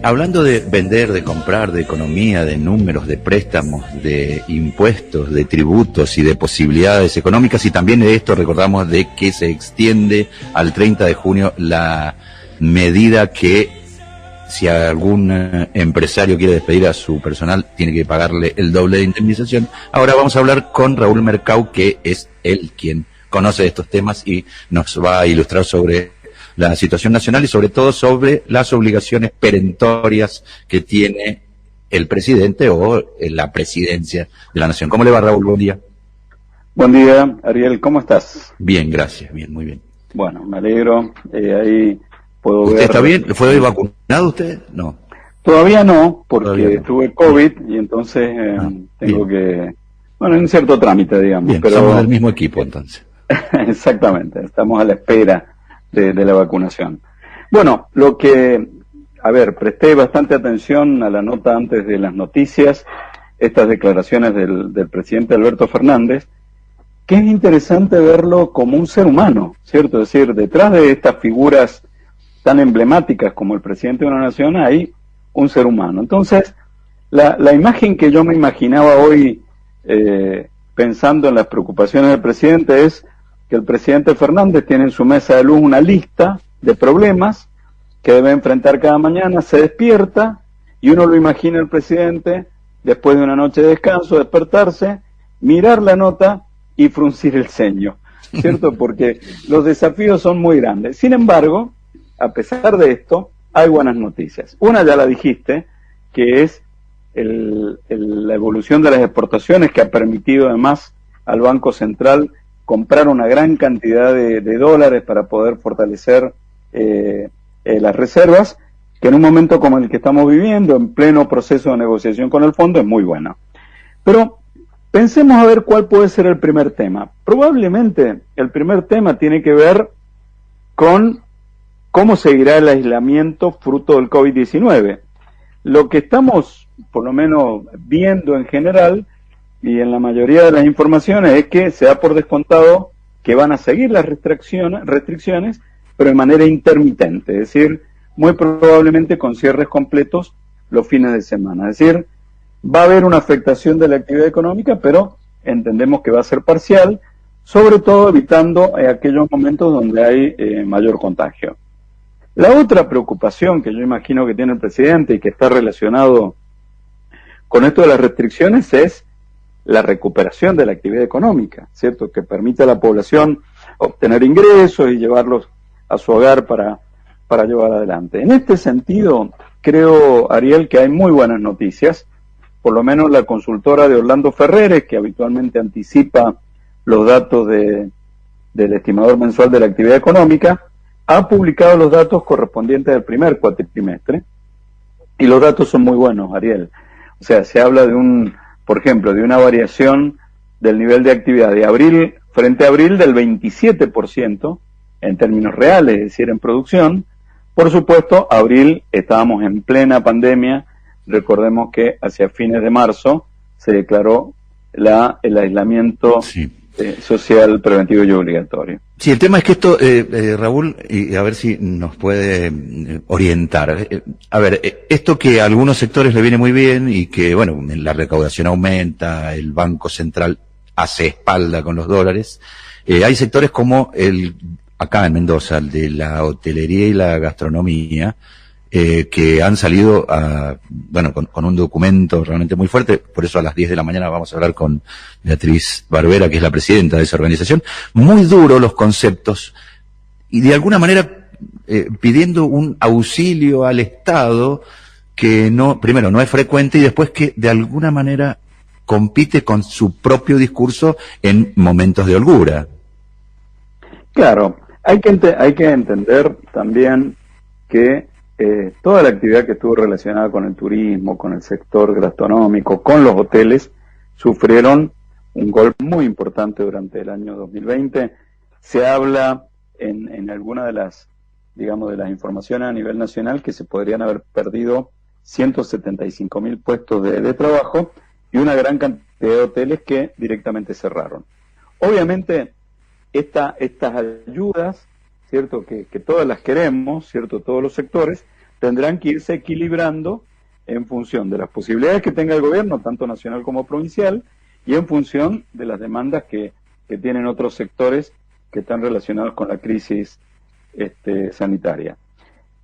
Hablando de vender, de comprar, de economía, de números, de préstamos, de impuestos, de tributos y de posibilidades económicas, y también de esto recordamos de que se extiende al 30 de junio la medida que si algún empresario quiere despedir a su personal tiene que pagarle el doble de indemnización. Ahora vamos a hablar con Raúl Mercau, que es él quien conoce estos temas y nos va a ilustrar sobre la situación nacional y sobre todo sobre las obligaciones perentorias que tiene el presidente o la presidencia de la nación. ¿Cómo le va, Raúl? Buen día. Buen día, Ariel, ¿cómo estás? Bien, gracias, bien, muy bien. Bueno, me alegro, ahí puedo ver... ¿Usted está bien? ¿Fue hoy vacunado usted? No. Todavía no, porque Todavía no. tuve COVID y entonces tengo que... Bueno, un cierto trámite, digamos. Bien, pero somos del mismo equipo entonces. Exactamente, estamos a la espera de la vacunación. Bueno, presté bastante atención a la nota antes de las noticias, estas declaraciones del presidente Alberto Fernández, que es interesante verlo como un ser humano, ¿cierto? Es decir, detrás de estas figuras tan emblemáticas como el presidente de una nación hay un ser humano. Entonces, la imagen que yo me imaginaba hoy pensando en las preocupaciones del presidente es que el presidente Fernández tiene en su mesa de luz una lista de problemas que debe enfrentar cada mañana, se despierta y uno lo imagina el presidente después de una noche de descanso, despertarse, mirar la nota y fruncir el ceño, ¿cierto? Porque los desafíos son muy grandes. Sin embargo, a pesar de esto, hay buenas noticias. Una ya la dijiste, que es la evolución de las exportaciones, que ha permitido además al Banco Central comprar una gran cantidad de dólares para poder fortalecer las reservas, que en un momento como el que estamos viviendo, en pleno proceso de negociación con el fondo, es muy buena. Pero pensemos a ver cuál puede ser el primer tema. Probablemente el primer tema tiene que ver con cómo seguirá el aislamiento fruto del COVID-19. Lo que estamos, por lo menos, viendo en general, y en la mayoría de las informaciones, es que se da por descontado que van a seguir las restricciones, pero de manera intermitente, es decir, muy probablemente con cierres completos los fines de semana. Es decir, va a haber una afectación de la actividad económica, pero entendemos que va a ser parcial, sobre todo evitando aquellos momentos donde hay mayor contagio. La otra preocupación que yo imagino que tiene el presidente y que está relacionado con esto de las restricciones es la recuperación de la actividad económica, ¿cierto? Que permite a la población obtener ingresos y llevarlos a su hogar para llevar adelante. En este sentido, creo, Ariel, que hay muy buenas noticias. Por lo menos la consultora de Orlando Ferreres, que habitualmente anticipa los datos del estimador mensual de la actividad económica, ha publicado los datos correspondientes al primer cuatrimestre, y los datos son muy buenos, Ariel. O sea, se habla por ejemplo, de una variación del nivel de actividad de abril frente a abril del 27% en términos reales, es decir, en producción. Por supuesto, abril estábamos en plena pandemia. Recordemos que hacia fines de marzo se declaró el aislamiento social preventivo y obligatorio. Sí, el tema es que esto, Raúl, y a ver si nos puede orientar. A ver, esto que a algunos sectores le viene muy bien y que, bueno, la recaudación aumenta, el Banco Central hace espalda con los dólares. Hay sectores como acá en Mendoza, el de la hotelería y la gastronomía, que han salido con un documento realmente muy fuerte. Por eso a las 10 de la mañana vamos a hablar con Beatriz Barbera, que es la presidenta de esa organización. Muy duros los conceptos y de alguna manera pidiendo un auxilio al Estado que primero no es frecuente y después que de alguna manera compite con su propio discurso en momentos de holgura. Claro, hay que entender también que toda la actividad que estuvo relacionada con el turismo, con el sector gastronómico, con los hoteles, sufrieron un golpe muy importante durante el año 2020. Se habla en alguna de las, digamos, de las informaciones a nivel nacional que se podrían haber perdido 175.000 puestos de trabajo y una gran cantidad de hoteles que directamente cerraron. Obviamente, estas ayudas, ¿cierto? Que todas las queremos, ¿cierto? Todos los sectores, tendrán que irse equilibrando en función de las posibilidades que tenga el gobierno, tanto nacional como provincial, y en función de las demandas que tienen otros sectores que están relacionados con la crisis sanitaria.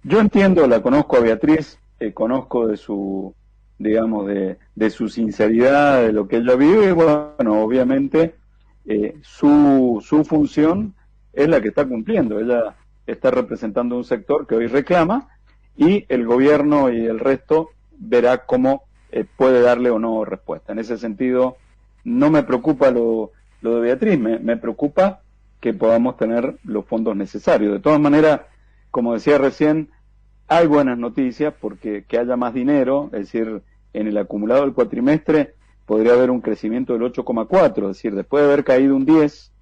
Yo entiendo, la conozco a Beatriz, conozco de su, digamos, de su sinceridad, de lo que ella vive, y bueno, obviamente su función es la que está cumpliendo. Ella está representando un sector que hoy reclama, y el gobierno y el resto verá cómo puede darle o no respuesta. En ese sentido, no me preocupa lo de Beatriz, me preocupa que podamos tener los fondos necesarios. De todas maneras, como decía recién, hay buenas noticias porque que haya más dinero, es decir, en el acumulado del cuatrimestre podría haber un crecimiento del 8,4, es decir, después de haber caído un 10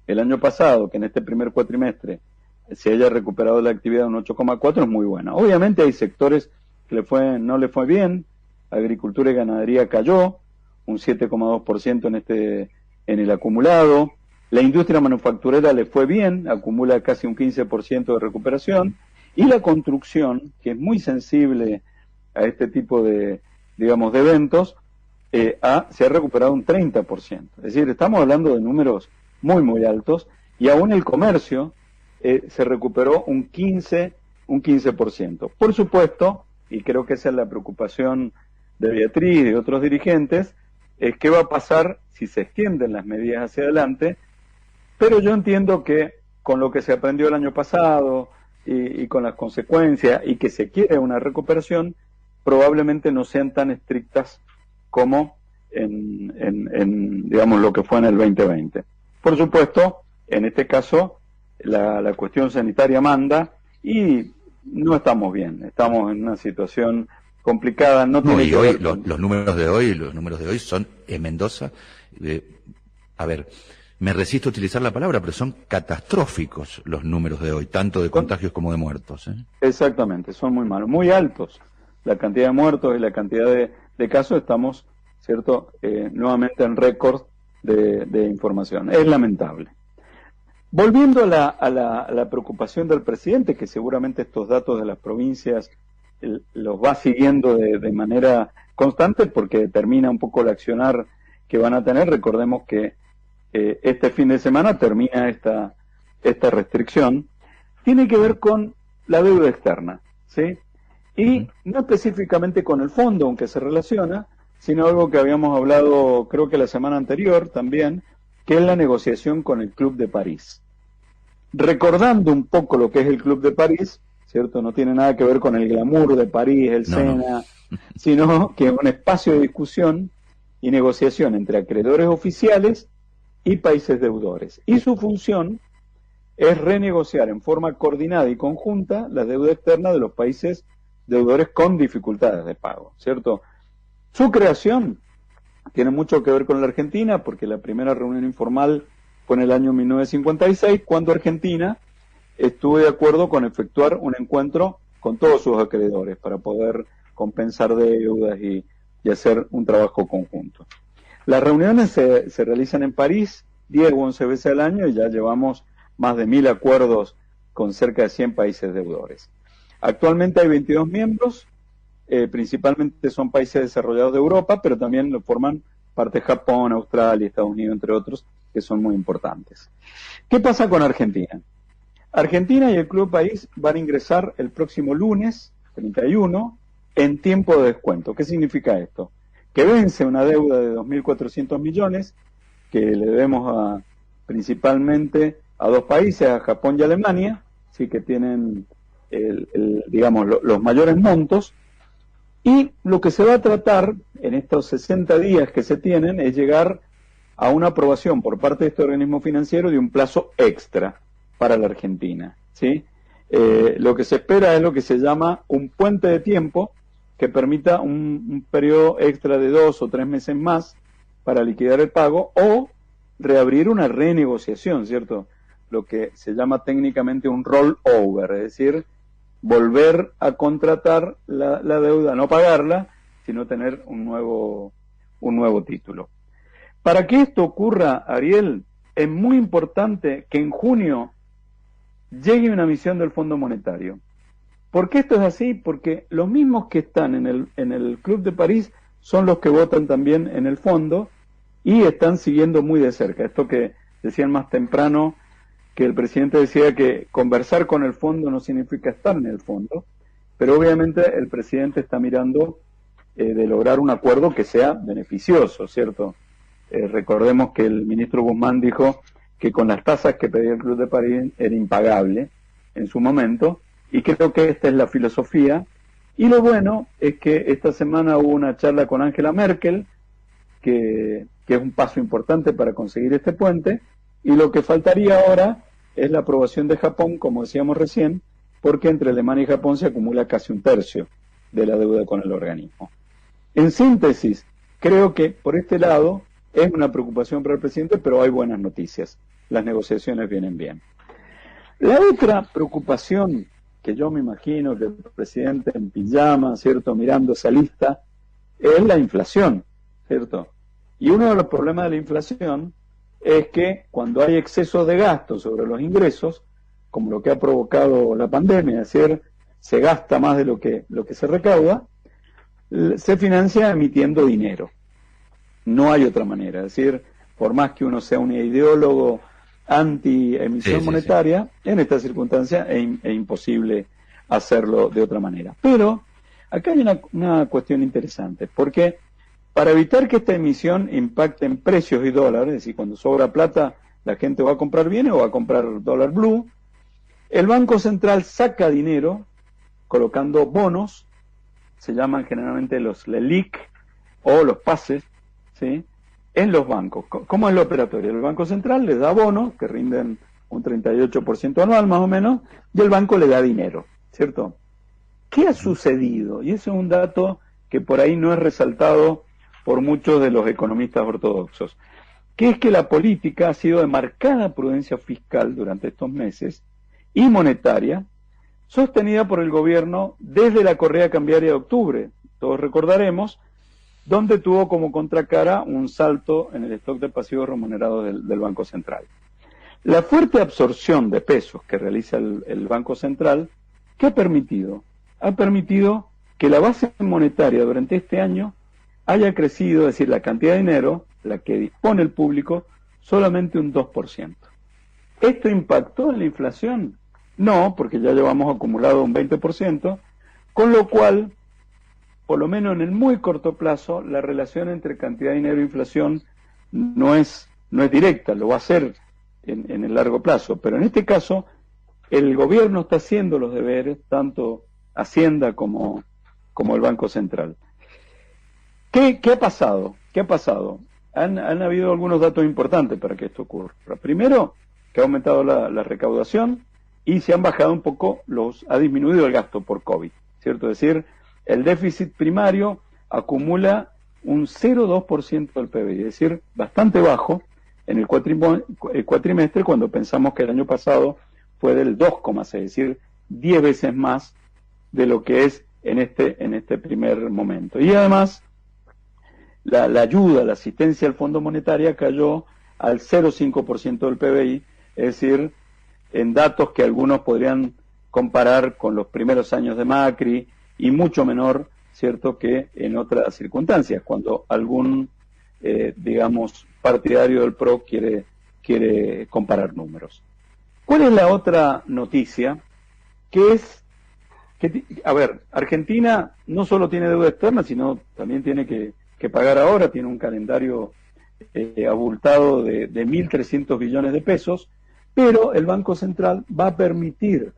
el año pasado, que en este primer cuatrimestre se haya recuperado la actividad de un 8,4 es muy buena. Obviamente hay sectores que no le fue bien, agricultura y ganadería cayó un 7,2% en el acumulado, la industria manufacturera le fue bien, acumula casi un 15% de recuperación, y la construcción, que es muy sensible a este tipo de, digamos, de eventos, se ha recuperado un 30%. Es decir, estamos hablando de números muy, muy altos, y aún el comercio se recuperó un 15%. Por supuesto, y creo que esa es la preocupación de Beatriz y de otros dirigentes, es qué va a pasar si se extienden las medidas hacia adelante, pero yo entiendo que con lo que se aprendió el año pasado y con las consecuencias y que se quiere una recuperación, probablemente no sean tan estrictas como en digamos, lo que fue en el 2020. Por supuesto, en este caso, la cuestión sanitaria manda y no estamos bien, estamos en una situación complicada. No, y hoy los números de hoy son en Mendoza, a ver, me resisto a utilizar la palabra, pero son catastróficos los números de hoy, tanto de contagios como de muertos. Exactamente, son muy malos, muy altos. La cantidad de muertos y la cantidad de casos, estamos, ¿cierto?, nuevamente en récord de información. Es lamentable. Volviendo a la preocupación del presidente, que seguramente estos datos de las provincias los va siguiendo de manera constante porque determina un poco el accionar que van a tener. Recordemos que este fin de semana termina esta restricción. Tiene que ver con la deuda externa, ¿sí? Y no específicamente con el fondo, aunque se relaciona, sino algo que habíamos hablado creo que la semana anterior también, que es la negociación con el Club de París. Recordando un poco lo que es el Club de París, ¿cierto? No tiene nada que ver con el glamour de París, el Sena, sino que es un espacio de discusión y negociación entre acreedores oficiales y países deudores. Y su función es renegociar en forma coordinada y conjunta la deuda externa de los países deudores con dificultades de pago, ¿cierto? Su creación tiene mucho que ver con la Argentina, porque la primera reunión informal fue en el año 1956, cuando Argentina estuvo de acuerdo con efectuar un encuentro con todos sus acreedores para poder compensar deudas y hacer un trabajo conjunto. Las reuniones se realizan en París 10 o 11 veces al año y ya llevamos más de 1000 acuerdos con cerca de 100 países deudores. Actualmente hay 22 miembros, principalmente son países desarrollados de Europa, pero también lo forman parte Japón, Australia, Estados Unidos, entre otros, que son muy importantes. ¿Qué pasa con Argentina? Argentina y el Club País van a ingresar el próximo lunes, 31, en tiempo de descuento. ¿Qué significa esto? Que vence una deuda de 2.400 millones, que le debemos principalmente a dos países, a Japón y Alemania, sí, que tienen digamos, los mayores montos, y lo que se va a tratar en estos 60 días que se tienen es llegar a una aprobación por parte de este organismo financiero de un plazo extra para la Argentina, ¿sí? Lo que se espera es lo que se llama un puente de tiempo que permita un periodo extra de 2 o 3 meses más para liquidar el pago o reabrir una renegociación, ¿cierto? Lo que se llama técnicamente un rollover, es decir, volver a contratar la deuda, no pagarla, sino tener un nuevo título. Para que esto ocurra, Ariel, es muy importante que en junio llegue una misión del Fondo Monetario. ¿Por qué esto es así? Porque los mismos que están en el Club de París son los que votan también en el fondo y están siguiendo muy de cerca. Esto que decían más temprano, que el presidente decía que conversar con el fondo no significa estar en el fondo, pero obviamente el presidente está mirando de lograr un acuerdo que sea beneficioso, ¿cierto? Recordemos que el ministro Guzmán dijo que con las tasas que pedía el Club de París era impagable en su momento, y creo que esta es la filosofía. Y lo bueno es que esta semana hubo una charla con Angela Merkel, que es un paso importante para conseguir este puente, y lo que faltaría ahora es la aprobación de Japón, como decíamos recién, porque entre Alemania y Japón se acumula casi un tercio de la deuda con el organismo. En síntesis, creo que por este lado es una preocupación para el presidente, pero hay buenas noticias. Las negociaciones vienen bien. La otra preocupación que yo me imagino que el presidente en pijama, ¿cierto?, mirando esa lista, es la inflación, ¿cierto? Y uno de los problemas de la inflación es que cuando hay exceso de gasto sobre los ingresos, como lo que ha provocado la pandemia, es decir, se gasta más de lo que se recauda, se financia emitiendo dinero. No hay otra manera, es decir, por más que uno sea un ideólogo anti-emisión monetaria, en esta circunstancia es imposible hacerlo de otra manera. Pero acá hay una cuestión interesante, porque para evitar que esta emisión impacte en precios y dólares, es decir, cuando sobra plata la gente va a comprar bienes o va a comprar dólar blue, el Banco Central saca dinero colocando bonos, se llaman generalmente los LELIQ o los pases, ¿sí?, en los bancos. ¿Cómo es lo operatorio? El Banco Central les da bonos que rinden un 38% anual más o menos, y el banco le da dinero, ¿cierto? ¿Qué ha sucedido? Y ese es un dato que por ahí no es resaltado por muchos de los economistas ortodoxos, que es que la política ha sido de marcada prudencia fiscal durante estos meses y monetaria, sostenida por el gobierno desde la correa cambiaria de octubre, todos recordaremos, donde tuvo como contracara un salto en el stock de pasivos remunerados del Banco Central. La fuerte absorción de pesos que realiza el Banco Central, ¿qué ha permitido? Ha permitido que la base monetaria durante este año haya crecido, es decir, la cantidad de dinero, la que dispone el público, solamente un 2%. ¿Esto impactó en la inflación? No, porque ya llevamos acumulado un 20%, con lo cual, por lo menos en el muy corto plazo, la relación entre cantidad de dinero e inflación no es directa, lo va a ser en el largo plazo. Pero en este caso, el gobierno está haciendo los deberes, tanto Hacienda como el Banco Central. ¿Qué ha pasado? ¿Qué ha pasado? Han habido algunos datos importantes para que esto ocurra. Primero, que ha aumentado la recaudación y se han bajado un poco ha disminuido el gasto por COVID, ¿cierto? Es decir, el déficit primario acumula un 0,2% del PBI, es decir, bastante bajo en el cuatrimestre, cuando pensamos que el año pasado fue del 2,6, es decir, 10 veces más de lo que es en este primer momento. Y además, la ayuda, la asistencia al Fondo Monetario cayó al 0,5% del PBI, es decir, en datos que algunos podrían comparar con los primeros años de Macri, y mucho menor, ¿cierto?, que en otras circunstancias, cuando algún, digamos, partidario del PRO quiere comparar números. ¿Cuál es la otra noticia? A ver, Argentina no solo tiene deuda externa, sino también tiene que pagar ahora, tiene un calendario abultado de 1.300 billones de pesos, pero el Banco Central va a permitir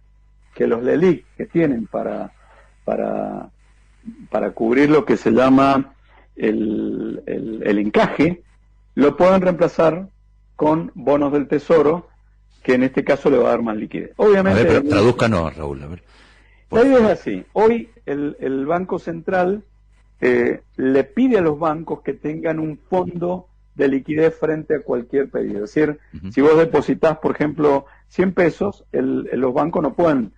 que los LELIQ que tienen para cubrir lo que se llama el encaje, lo puedan reemplazar con bonos del Tesoro, que en este caso le va a dar más liquidez. Obviamente, a ver, pero tradúzcanos, Raúl, a ver. La idea es así. Hoy el Banco Central le pide a los bancos que tengan un fondo de liquidez frente a cualquier pedido. Es decir, si vos depositas, por ejemplo, 100 pesos, los bancos no pueden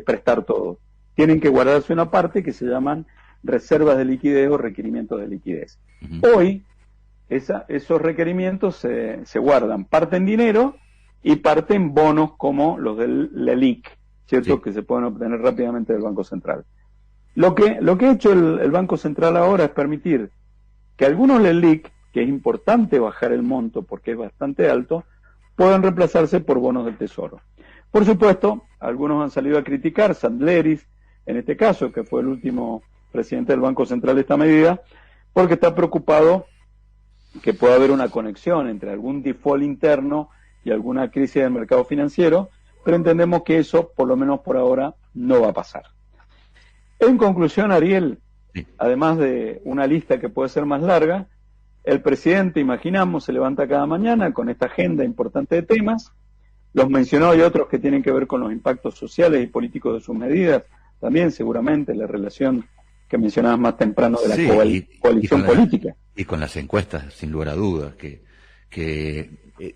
prestar todo. Tienen que guardarse una parte que se llaman reservas de liquidez o requerimientos de liquidez. Hoy, esos requerimientos se guardan parte en dinero y parte en bonos como los del LELIQ, ¿cierto? Sí. Que se pueden obtener rápidamente del Banco Central. Lo que ha hecho el Banco Central ahora es permitir que algunos LELIQ, que es importante bajar el monto porque es bastante alto, puedan reemplazarse por bonos del Tesoro. Por supuesto, algunos han salido a criticar, Sandleris, en este caso, que fue el último presidente del Banco Central de esta medida, porque está preocupado que pueda haber una conexión entre algún default interno y alguna crisis del mercado financiero, pero entendemos que eso, por lo menos por ahora, no va a pasar. En conclusión, Ariel, Sí. además de una lista que puede ser más larga, el presidente, imaginamos, se levanta cada mañana con esta agenda importante de temas, los mencionó y otros que tienen que ver con los impactos sociales y políticos de sus medidas, también seguramente la relación que mencionabas más temprano de la Sí, coalición política. y con las encuestas, sin lugar a dudas,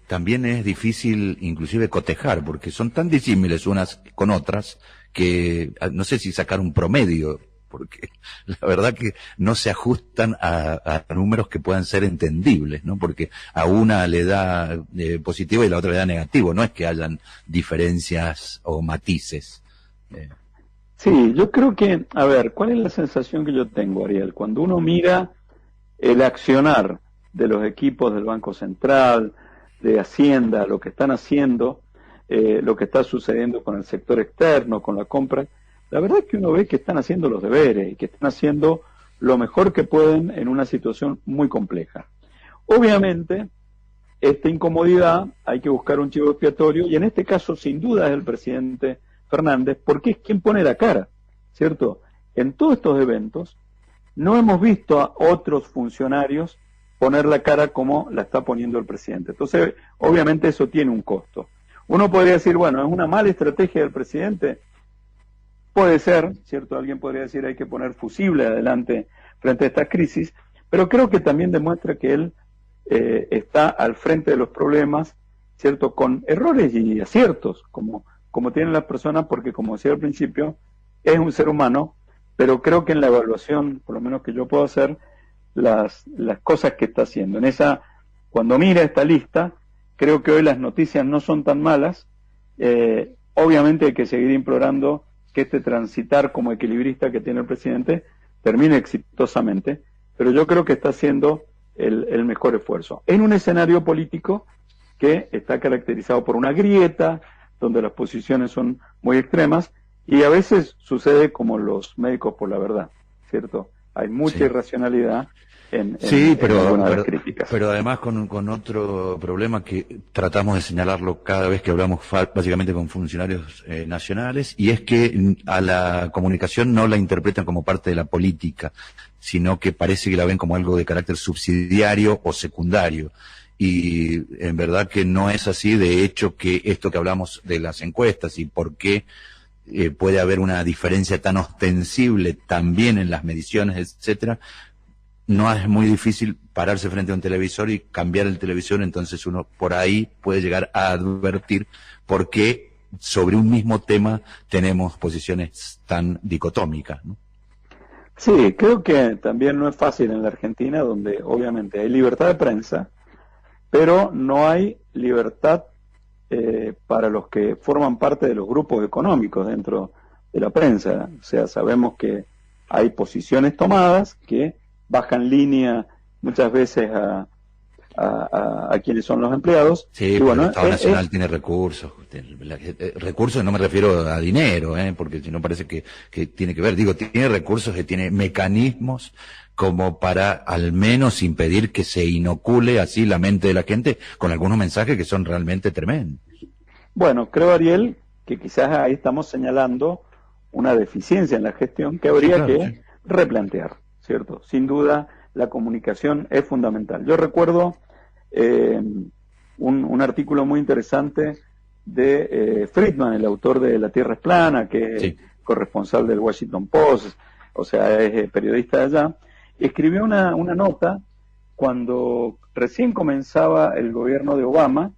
también es difícil inclusive cotejar, porque son tan disímiles unas con otras que no sé si sacar un promedio, porque la verdad que no se ajustan a números que puedan ser entendibles, ¿no? Porque a una le da positivo y a la otra le da negativo, no es que hayan diferencias o matices. Sí, yo creo que, a ver, ¿cuál es la sensación que yo tengo, Ariel? Cuando uno mira el accionar de los equipos del Banco Central, de Hacienda, lo que están haciendo, lo que está sucediendo con el sector externo, con la compra, la verdad es que uno ve que están haciendo los deberes y que están haciendo lo mejor que pueden en una situación muy compleja. Obviamente, esta incomodidad hay que buscar un chivo expiatorio y en este caso sin duda es el presidente Fernández, porque es quien pone la cara, ¿cierto? En todos estos eventos no hemos visto a otros funcionarios poner la cara como la está poniendo el presidente. Entonces, obviamente eso tiene un costo. Uno podría decir, bueno, ¿es una mala estrategia del presidente? Puede ser, ¿cierto? Alguien podría decir hay que poner fusible adelante frente a esta crisis, pero creo que también demuestra que él está al frente de los problemas, ¿cierto? Con errores y aciertos, como tienen las personas, porque como decía al principio, es un ser humano, pero creo que en la evaluación, por lo menos que yo puedo hacer, las cosas que está haciendo. Cuando mira esta lista, creo que hoy las noticias no son tan malas. Obviamente hay que seguir implorando que este transitar como equilibrista que tiene el presidente termine exitosamente, pero yo creo que está haciendo el mejor esfuerzo. En un escenario político que está caracterizado por una grieta, donde las posiciones son muy extremas, y a veces sucede como los médicos por la verdad, ¿cierto? Hay mucha irracionalidad en algunas de las críticas. Pero además con otro problema que tratamos de señalarlo cada vez que hablamos básicamente con funcionarios nacionales, y es que a la comunicación no la interpretan como parte de la política, sino que parece que la ven como algo de carácter subsidiario o secundario. Y en verdad que no es así. De hecho, que esto que hablamos de las encuestas y por qué puede haber una diferencia tan ostensible también en las mediciones, etcétera, no es muy difícil pararse frente a un televisor y cambiar el televisor, entonces uno por ahí puede llegar a advertir por qué sobre un mismo tema tenemos posiciones tan dicotómicas, ¿no? Sí, creo que también no es fácil en la Argentina, donde obviamente hay libertad de prensa, pero no hay libertad para los que forman parte de los grupos económicos dentro de la prensa. O sea, sabemos que hay posiciones tomadas que bajan línea muchas veces a quienes son los empleados. Sí, y pero bueno, el Estado Nacional tiene recursos. Recursos no me refiero a dinero, porque si no parece que tiene que ver. Digo, tiene recursos, que tiene mecanismos como para al menos impedir que se inocule así la mente de la gente con algunos mensajes que son realmente tremendos. Bueno, creo, Ariel, que quizás ahí estamos señalando una deficiencia en la gestión que habría que replantear, ¿cierto? Sin duda, la comunicación es fundamental. Yo recuerdo un artículo muy interesante de Friedman, el autor de La Tierra es plana, que es corresponsal del Washington Post, o sea, es periodista de allá. Escribió una nota cuando recién comenzaba el gobierno de Obama,